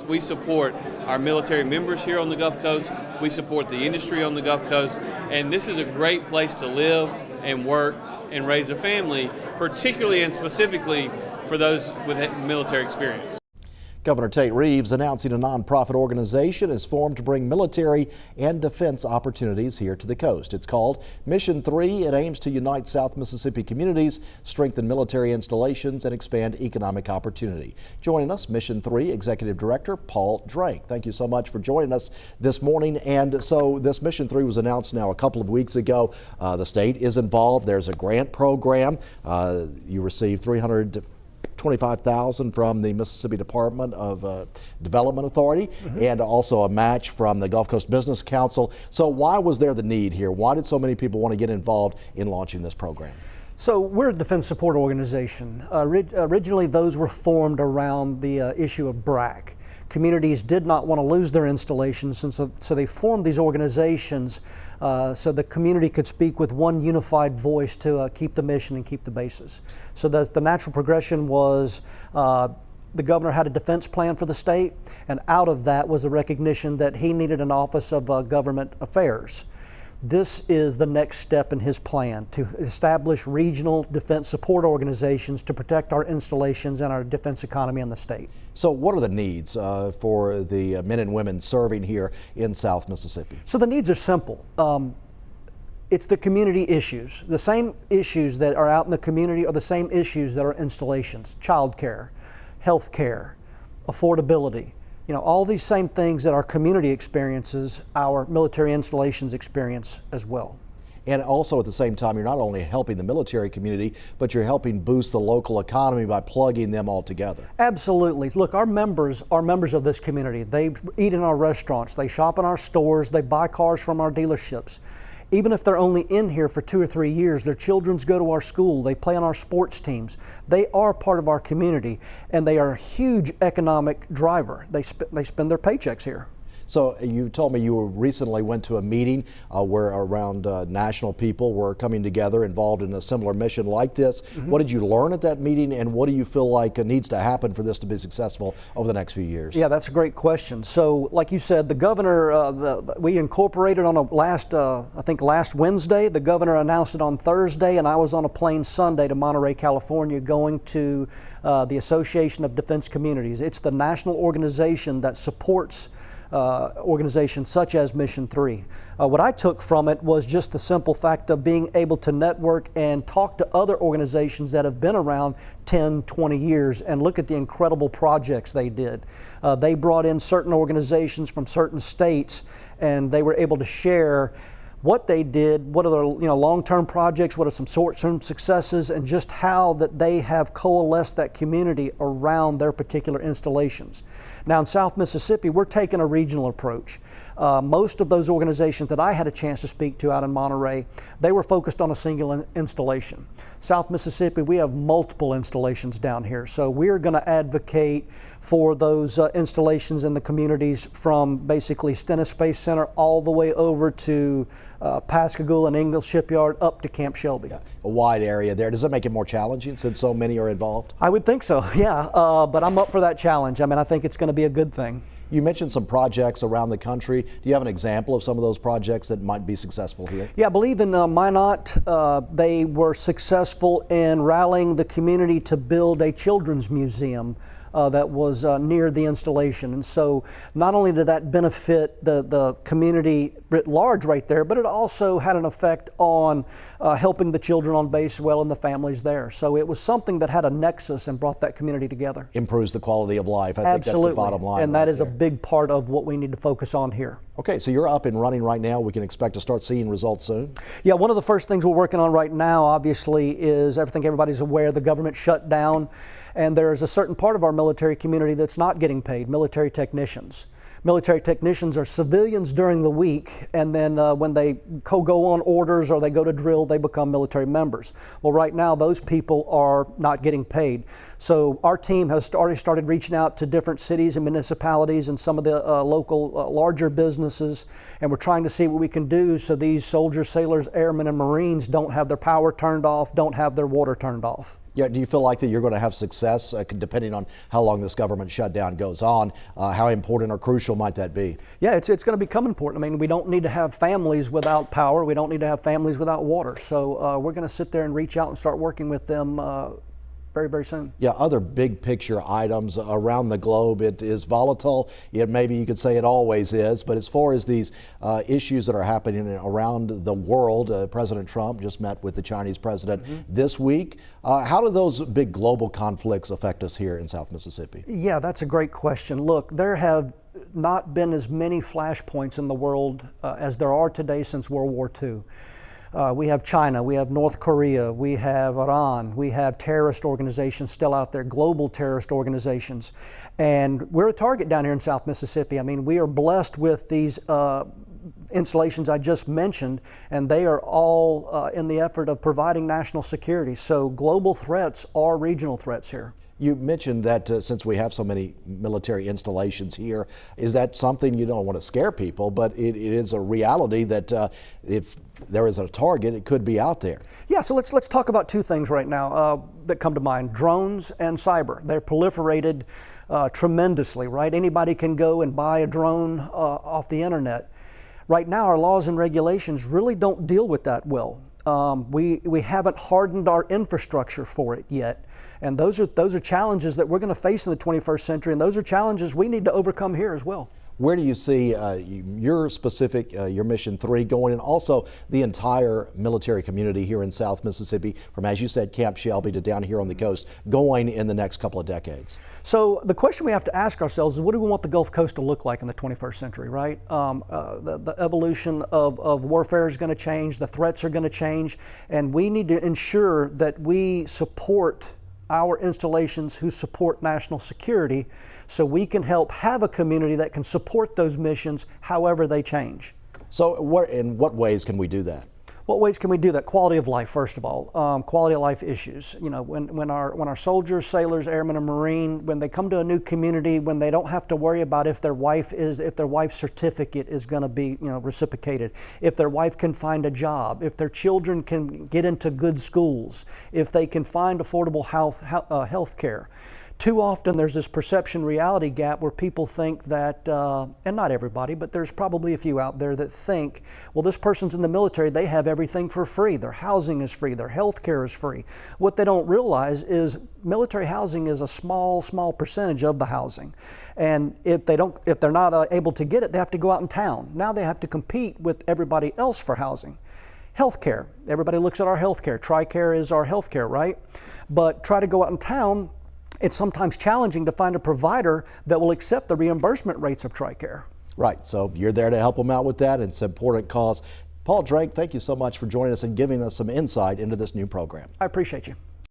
we support our military members here on the Gulf Coast. We support the industry on the Gulf Coast. And this is a great place to live and work and raise a family, particularly and specifically for those with military experience. Governor Tate Reeves announcing a nonprofit organization is formed to bring military and defense opportunities here to the coast. It's called Mission 3. It aims to unite South Mississippi communities, strengthen military installations, and expand economic opportunity. Joining us, Mission 3 Executive Director Paul Drake. Thank you so much for joining us this morning. And so this Mission 3 was announced now a couple of weeks ago. The state is involved. There's a grant program. You received $325,000 from the Mississippi Department of Development Authority, and also a match from the Gulf Coast Business Council. So why was there the need here? Why did so many people want to get involved in launching this program? So we're a defense support organization. Originally those were formed around the issue of BRAC. Communities did not want to lose their installations, and so they formed these organizations so the community could speak with one unified voice to keep the mission and keep the bases. So the natural progression was the governor had a defense plan for the state, and out of that was a recognition that he needed an Office of Government Affairs. This is the next step in his plan to establish regional defense support organizations to protect our installations and our defense economy in the state. So what are the needs for the men and women serving here in South Mississippi? So the needs are simple. It's the community issues. The same issues that are out in the community are the same issues that are installations: child care, health care, affordability. You know, all these same things that our community experiences, our military installations experience as well. And also at the same time, you're not only helping the military community, but you're helping boost the local economy by plugging them all together. Absolutely. Look, our members are members of this community. They eat in our restaurants, they shop in our stores, they buy cars from our dealerships. Even if they're only in here for 2 or 3 years, their children go to our school, they play on our sports teams. They are part of our community, and they are a huge economic driver. They spend their paychecks here. So you told me you recently went to a meeting where around national people were coming together involved in a similar mission like this. What did you learn at that meeting, and what do you feel like needs to happen for this to be successful over the next few years? Yeah, that's a great question. So like you said, the governor, we incorporated on I think last Wednesday. The governor announced it on Thursday, and I was on a plane Sunday to Monterey, California, going to the Association of Defense Communities. It's the national organization that supports organizations such as Mission 3. What I took from it was just the simple fact of being able to network and talk to other organizations that have been around 10, 20 years and look at the incredible projects they did. They brought in certain organizations from certain states, and they were able to share what they did, what are the long-term projects, what are some short-term successes, and just how that they have coalesced that community around their particular installations. Now in South Mississippi, we're taking a regional approach. Most of those organizations that I had a chance to speak to out in Monterey, they were focused on a single installation. South Mississippi, we have multiple installations down here, so we're going to advocate for those installations in the communities from basically Stennis Space Center all the way over to Pascagoula and Ingalls Shipyard up to Camp Shelby. Yeah, a wide area there. Does that make it more challenging since so many are involved? I would think so, yeah, but I'm up for that challenge. I mean, I think it's going to be a good thing. You mentioned some projects around the country. Do you have an example of some of those projects that might be successful here? Yeah, I believe in Minot, they were successful in rallying the community to build a children's museum that was near the installation. And so not only did that benefit the community writ large right there, but it also had an effect on helping the children on base well and the families there. So it was something that had a nexus and brought that community together. Improves the quality of life. I Absolutely. think that's the bottom line. And that is a big part of what we need to focus on here. Okay, so you're up and running right now. We can expect to start seeing results soon? Yeah, one of the first things we're working on right now, obviously, is everybody's aware the government shut down, and there's a certain part of our military community that's not getting paid, military technicians. Military technicians are civilians during the week, and then when they go on orders or they go to drill, they become military members. Well, right now, those people are not getting paid. So our team has already started reaching out to different cities and municipalities and some of the local larger businesses, and we're trying to see what we can do so these soldiers, sailors, airmen, and Marines don't have their power turned off, don't have their water turned off. Yeah, do you feel like that you're going to have success depending on how long this government shutdown goes on? How important or crucial might that be? Yeah, it's going to become important. I mean, we don't need to have families without power. We don't need to have families without water. So we're going to sit there and reach out and start working with them very, very soon. Yeah, other big picture items around the globe, it is volatile. Yet maybe you could say it always is. But as far as these issues that are happening around the world, President Trump just met with the Chinese president this week. How do those big global conflicts affect us here in South Mississippi? Yeah, that's a great question. Look, there have not been as many flashpoints in the world as there are today since World War II. We have China, we have North Korea, we have Iran, we have terrorist organizations still out there, global terrorist organizations. And we're a target down here in South Mississippi. I mean, we are blessed with these installations I just mentioned, and they are all in the effort of providing national security. So global threats are regional threats here. You mentioned that since we have so many military installations here, is that something, you don't want to scare people, but it is a reality that if there is a target, it could be out there? Yeah, so let's talk about two things right now that come to mind: drones and cyber. They're proliferated tremendously, right? Anybody can go and buy a drone off the internet. Right now, our laws and regulations really don't deal with that well. We haven't hardened our infrastructure for it yet. And those are challenges that we're going to face in the 21st century, and those are challenges we need to overcome here as well. Where do you see your specific, your Mission 3 going, and also the entire military community here in South Mississippi, from, as you said, Camp Shelby to down here on the coast, going in the next couple of decades? So the question we have to ask ourselves is, what do we want the Gulf Coast to look like in the 21st century, right? The evolution of warfare is going to change, the threats are going to change, and we need to ensure that we support our installations who support national security, so we can help have a community that can support those missions however they change. So in what ways can we do that? What ways can we do that? Quality of life, first of all. Quality of life issues. You know, when our soldiers, sailors, airmen, and Marine, when they come to a new community, when they don't have to worry about if their wife's certificate is going to be, reciprocated, if their wife can find a job, if their children can get into good schools, if they can find affordable health care. Too often there's this perception-reality gap where people think that, and not everybody, but there's probably a few out there that think, well, this person's in the military, they have everything for free. Their housing is free, their health care is free. What they don't realize is military housing is a small percentage of the housing. And if they're not able to get it, they have to go out in town. Now they have to compete with everybody else for housing. Healthcare, everybody looks at our healthcare. TRICARE is our healthcare, right? But try to go out in town, it's sometimes challenging to find a provider that will accept the reimbursement rates of TRICARE. Right, so you're there to help them out with that. It's an important cause. Paul Drake, thank you so much for joining us and giving us some insight into this new program. I appreciate you.